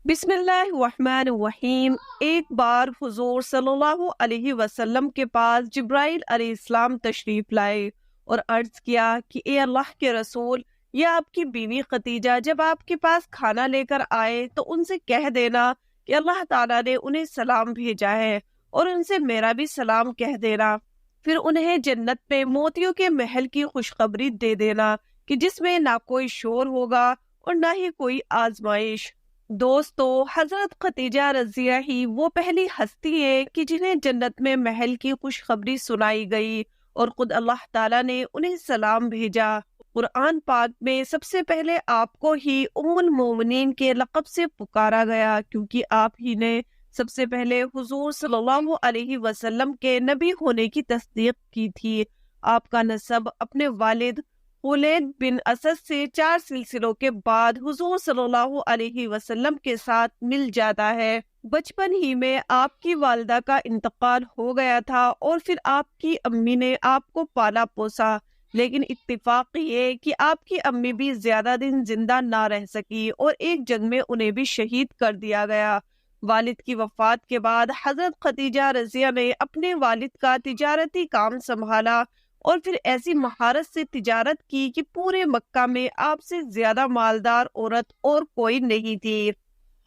بسم اللہ الرحمن الرحیم۔ ایک بار حضور صلی اللہ علیہ وسلم کے پاس جبرائیل علیہ السلام تشریف لائے اور عرض کیا کہ اے اللہ کے رسول، یا آپ کی بیوی خدیجہ جب آپ کے پاس کھانا لے کر آئے تو ان سے کہہ دینا کہ اللہ تعالیٰ نے انہیں سلام بھیجا ہے، اور ان سے میرا بھی سلام کہہ دینا۔ پھر انہیں جنت میں موتیوں کے محل کی خوشخبری دے دینا کہ جس میں نہ کوئی شور ہوگا اور نہ ہی کوئی آزمائش۔ دوستو، حضرت خدیجہ رضیہ ہی وہ پہلی ہستی ہے کہ جنہیں جنت میں محل کی خوشخبری سنائی گئی، اور خود اللہ تعالیٰ نے انہیں سلام بھیجا۔ قرآن پاک میں سب سے پہلے آپ کو ہی ام المومنین کے لقب سے پکارا گیا، کیونکہ آپ ہی نے سب سے پہلے حضور صلی اللہ علیہ وسلم کے نبی ہونے کی تصدیق کی تھی۔ آپ کا نسب اپنے والد خولید بن اسد سے 4 سلسلوں کے بعد حضور صلی اللہ علیہ وسلم کے ساتھ مل جاتا ہے۔ بچپن ہی میں آپ کی والدہ کا انتقال ہو گیا تھا، اور پھر آپ کی امی نے آپ کو پالا پوسا، لیکن اتفاق یہ کہ آپ کی امی بھی زیادہ دن زندہ نہ رہ سکی اور ایک جنگ میں انہیں بھی شہید کر دیا گیا۔ والد کی وفات کے بعد حضرت خدیجہ رضیہ نے اپنے والد کا تجارتی کام سنبھالا، اور پھر ایسی مہارت سے تجارت کی کہ پورے مکہ میں آپ سے زیادہ مالدار عورت اور کوئی نہیں تھی۔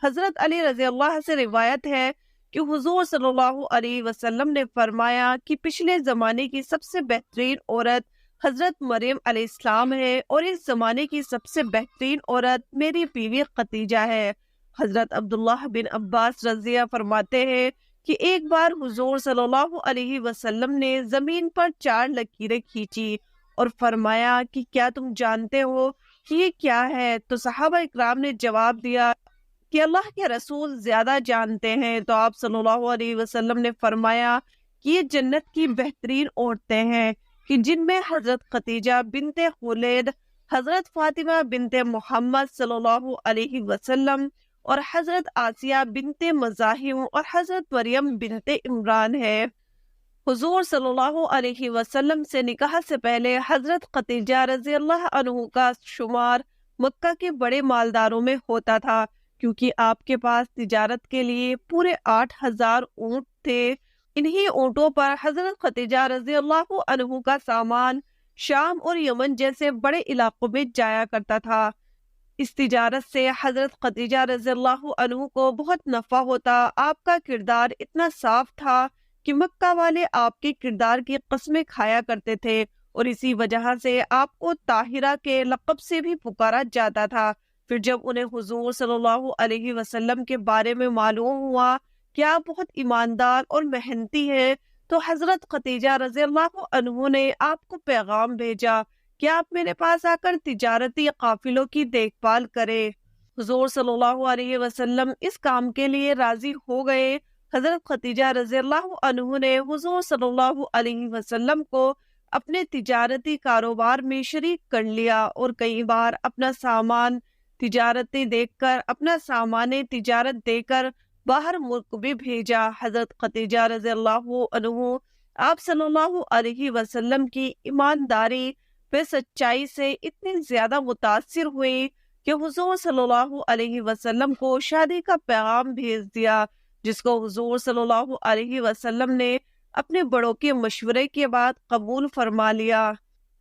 حضرت علی رضی اللہ سے روایت ہے کہ حضور صلی اللہ علیہ وسلم نے فرمایا کہ پچھلے زمانے کی سب سے بہترین عورت حضرت مریم علیہ السلام ہے، اور اس زمانے کی سب سے بہترین عورت میری بیوی خدیجہ ہے۔ حضرت عبداللہ بن عباس رضیہ فرماتے ہیں کہ ایک بار حضور صلی اللہ علیہ وسلم نے زمین پر 4 لکیریں کھینچی اور فرمایا کہ کیا تم جانتے ہو کہ یہ کیا ہے؟ تو صحابہ اکرام نے جواب دیا کہ اللہ کے رسول زیادہ جانتے ہیں۔ تو آپ صلی اللہ علیہ وسلم نے فرمایا کہ یہ جنت کی بہترین عورتیں ہیں، کہ جن میں حضرت خدیجہ بنت خولید، حضرت فاطمہ بنت محمد صلی اللہ علیہ وسلم، اور حضرت آسیہ بنت مزاحم اور حضرت مریم بنت عمران ہے۔ حضور صلی اللہ علیہ وسلم سے نکاح سے پہلے حضرت خدیجہ رضی اللہ عنہ کا شمار مکہ کے بڑے مالداروں میں ہوتا تھا، کیونکہ آپ کے پاس تجارت کے لیے پورے 8000 اونٹ تھے۔ انہی اونٹوں پر حضرت خدیجہ رضی اللہ عنہ کا سامان شام اور یمن جیسے بڑے علاقوں میں جایا کرتا تھا۔ اس تجارت سے حضرت خدیجہ رضی اللہ عنہ کو بہت نفع ہوتا۔ آپ کا کردار اتنا صاف تھا کہ مکہ والے آپ کے کردار کی قسمیں کھایا کرتے تھے، اور اسی وجہ سے آپ کو طاہرہ کے لقب سے بھی پکارا جاتا تھا۔ پھر جب انہیں حضور صلی اللہ علیہ وسلم کے بارے میں معلوم ہوا کہ آپ بہت ایماندار اور محنتی ہیں، تو حضرت خدیجہ رضی اللہ عنہ نے آپ کو پیغام بھیجا کہ آپ میرے پاس آ کر تجارتی قافلوں کی دیکھ بھال کرے۔ حضور صلی اللہ علیہ وسلم اس کام کے لیے راضی ہو گئے۔ حضرت خدیجہ رضی اللہ عنہ نے حضور صلی اللہ علیہ وسلم کو اپنے تجارتی کاروبار میں شریک کر لیا، اور کئی بار اپنا سامان تجارت دے کر باہر ملک بھی بھیجا۔ حضرت خدیجہ رضی اللہ عنہ آپ صلی اللہ علیہ وسلم کی ایمانداری پہ سچائی سے اتنی زیادہ متاثر ہوئی کہ حضور صلی اللہ علیہ وسلم کو شادی کا پیغام بھیج دیا، جس کو حضور صلی اللہ علیہ وسلم نے اپنے بڑوں کے مشورے کے بعد قبول فرما لیا۔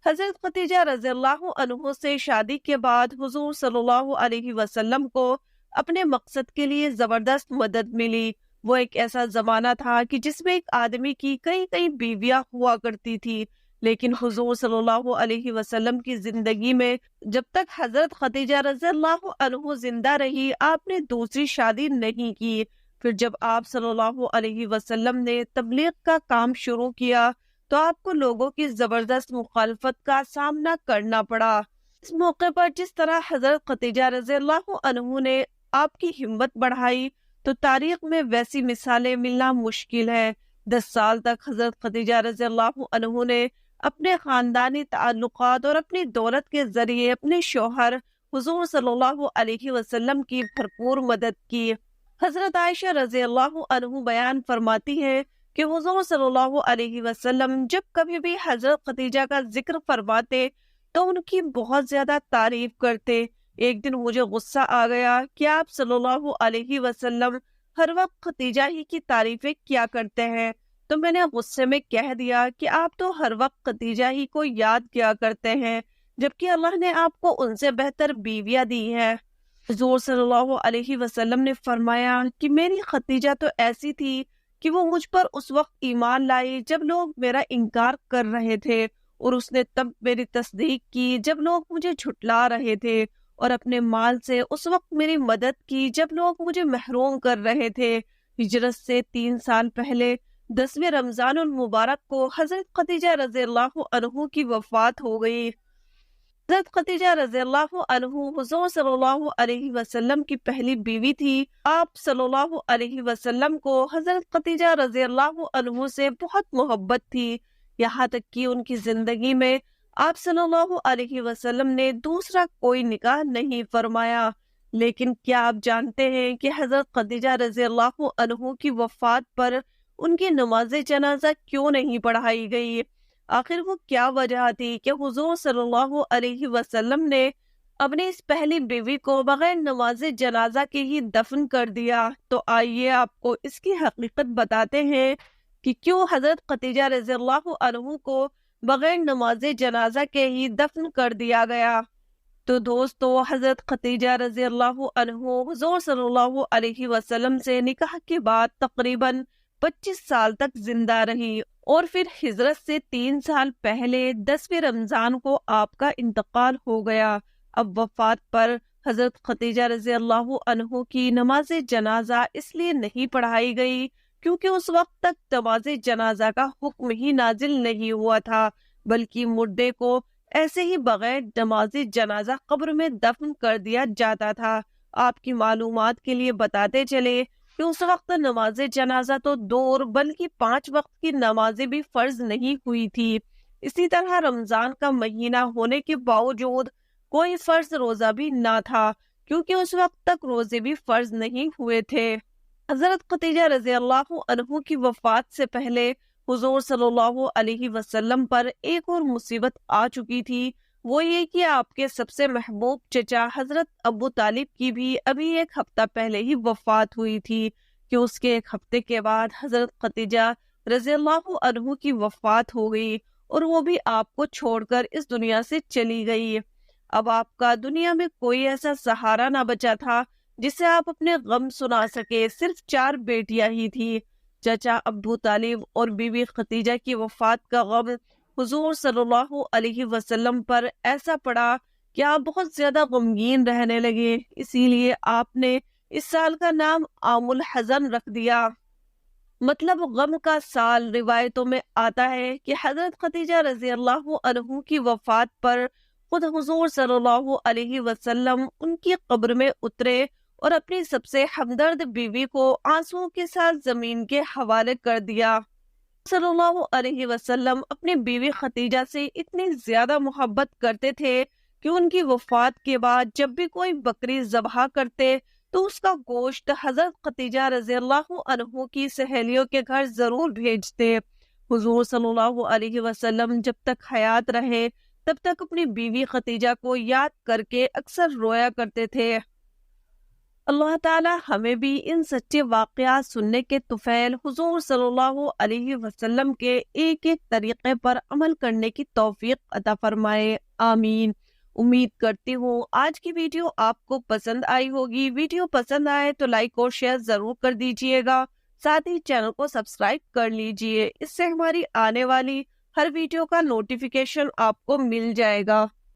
حضرت خدیجہ رضی اللہ عنہ سے شادی کے بعد حضور صلی اللہ علیہ وسلم کو اپنے مقصد کے لیے زبردست مدد ملی۔ وہ ایک ایسا زمانہ تھا کہ جس میں ایک آدمی کی کئی بیویاں ہوا کرتی تھی، لیکن حضور صلی اللہ علیہ وسلم کی زندگی میں جب تک حضرت خدیجہ رضی اللہ عنہ زندہ رہی، آپ نے دوسری شادی نہیں کی۔ پھر جب آپ صلی اللہ علیہ وسلم نے تبلیغ کا کام شروع کیا تو آپ کو لوگوں کی زبردست مخالفت کا سامنا کرنا پڑا۔ اس موقع پر جس طرح حضرت خدیجہ رضی اللہ عنہ نے آپ کی ہمت بڑھائی، تو تاریخ میں ویسی مثالیں ملنا مشکل ہے۔ 10 سال تک حضرت خدیجہ رضی اللہ عنہ نے اپنے خاندانی تعلقات اور اپنی دولت کے ذریعے اپنے شوہر حضور صلی اللہ علیہ وسلم کی بھرپور مدد کی۔ حضرت عائشہ رضی اللہ عنہ بیان فرماتی ہیں کہ حضور صلی اللہ علیہ وسلم جب کبھی بھی حضرت خدیجہ کا ذکر فرماتے تو ان کی بہت زیادہ تعریف کرتے۔ ایک دن مجھے غصہ آ گیا کہ آپ صلی اللہ علیہ وسلم ہر وقت خدیجہ ہی کی تعریفیں کیا کرتے ہیں، تو میں نے غصے میں کہہ دیا کہ آپ تو ہر وقت خدیجہ ہی کو یاد کیا کرتے ہیں، جبکہ اللہ نے آپ کو ان سے بہتر بیویاں دی ہیں۔ حضور صلی اللہ علیہ وسلم نے فرمایا کہ میری خدیجہ تو ایسی تھی کہ وہ مجھ پر اس وقت ایمان لائی جب لوگ میرا انکار کر رہے تھے، اور اس نے تب میری تصدیق کی جب لوگ مجھے جھٹلا رہے تھے، اور اپنے مال سے اس وقت میری مدد کی جب لوگ مجھے محروم کر رہے تھے۔ ہجرت سے 3 سال پہلے 10ویں رمضان المبارک کو حضرت خدیجہ رضی اللہ عنہ کی وفات ہو گئی۔ حضرت خدیجہ رضی اللہ عنہ حضور صلی اللہ علیہ وسلم کی پہلی بیوی تھی۔ آپ صلی اللہ علیہ وسلم کو حضرت خدیجہ رضی اللہ عنہ سے بہت محبت تھی، یہاں تک کہ ان کی زندگی میں آپ صلی اللہ علیہ وسلم نے دوسرا کوئی نکاح نہیں فرمایا۔ لیکن کیا آپ جانتے ہیں کہ حضرت خدیجہ رضی اللہ عنہ کی وفات پر ان کی نماز جنازہ کیوں نہیں پڑھائی گئی؟ آخر وہ کیا وجہ تھی کہ حضور صلی اللہ علیہ وسلم نے اپنی اس پہلی بیوی کو بغیر نماز جنازہ کے ہی دفن کر دیا؟ تو آئیے آپ کو اس کی حقیقت بتاتے ہیں کہ کیوں حضرت خدیجہ رضی اللہ عنہ کو بغیر نماز جنازہ کے ہی دفن کر دیا گیا۔ تو دوستو، حضرت خدیجہ رضی اللہ عنہ حضور صلی اللہ علیہ وسلم سے نکاح کے بعد تقریباً 25 سال تک زندہ رہی، اور پھر ہجرت سے 3 سال پہلے 10ویں رمضان کو آپ کا انتقال ہو گیا۔ اب وفات پر حضرت خدیجہ رضی اللہ عنہ کی نماز جنازہ اس لیے نہیں پڑھائی گئی کیونکہ اس وقت تک نماز جنازہ کا حکم ہی نازل نہیں ہوا تھا، بلکہ مردے کو ایسے ہی بغیر نماز جنازہ قبر میں دفن کر دیا جاتا تھا۔ آپ کی معلومات کے لیے بتاتے چلے کہ اس وقت نماز جنازہ تو 2 بلکہ 5 وقت کی نمازیں بھی فرض نہیں ہوئی تھی۔ اسی طرح رمضان کا مہینہ ہونے کے باوجود کوئی فرض روزہ بھی نہ تھا، کیونکہ اس وقت تک روزے بھی فرض نہیں ہوئے تھے۔ حضرت خدیجہ رضی اللہ عنہ کی وفات سے پہلے حضور صلی اللہ علیہ وسلم پر ایک اور مصیبت آ چکی تھی، وہ یہ کہ آپ کے سب سے محبوب چچا حضرت ابو طالب کی بھی ابھی 1 ہفتہ پہلے ہی وفات ہوئی تھی، کہ اس کے 1 ہفتے کے بعد حضرت خدیجہ رضی اللہ عنہ کی وفات ہو گئی، اور وہ بھی آپ کو چھوڑ کر اس دنیا سے چلی گئی۔ اب آپ کا دنیا میں کوئی ایسا سہارا نہ بچا تھا جسے آپ اپنے غم سنا سکے۔ صرف 4 بیٹیاں ہی تھی۔ چچا ابو طالب اور بیوی خدیجہ کی وفات کا غم حضور صلی اللہ علیہ وسلم پر ایسا پڑا کہ آپ بہت زیادہ غمگین رہنے لگے، اسی لیے آپ نے اس سال کا نام عام الحزن رکھ دیا، مطلب غم کا سال۔ روایتوں میں آتا ہے کہ حضرت خدیجہ رضی اللہ عنہ کی وفات پر خود حضور صلی اللہ علیہ وسلم ان کی قبر میں اترے اور اپنی سب سے ہمدرد بیوی کو آنسوؤں کے ساتھ زمین کے حوالے کر دیا۔ صلی اللہ علیہ وسلم اپنی بیوی خدیجہ سے اتنی زیادہ محبت کرتے تھے کہ ان کی وفات کے بعد جب بھی کوئی بکری ذبح کرتے تو اس کا گوشت حضرت خدیجہ رضی اللہ عنہ کی سہیلیوں کے گھر ضرور بھیجتے۔ حضور صلی اللہ علیہ وسلم جب تک حیات رہے تب تک اپنی بیوی خدیجہ کو یاد کر کے اکثر رویا کرتے تھے۔ اللہ تعالی ہمیں بھی ان سچے واقعات سننے کے طفیل حضور صلی اللہ علیہ وسلم کے ایک ایک طریقے پر عمل کرنے کی توفیق عطا فرمائے، آمین۔ امید کرتی ہوں آج کی ویڈیو آپ کو پسند آئی ہوگی۔ ویڈیو پسند آئے تو لائک اور شیئر ضرور کر دیجئے گا، ساتھ ہی چینل کو سبسکرائب کر لیجئے، اس سے ہماری آنے والی ہر ویڈیو کا نوٹیفیکیشن آپ کو مل جائے گا۔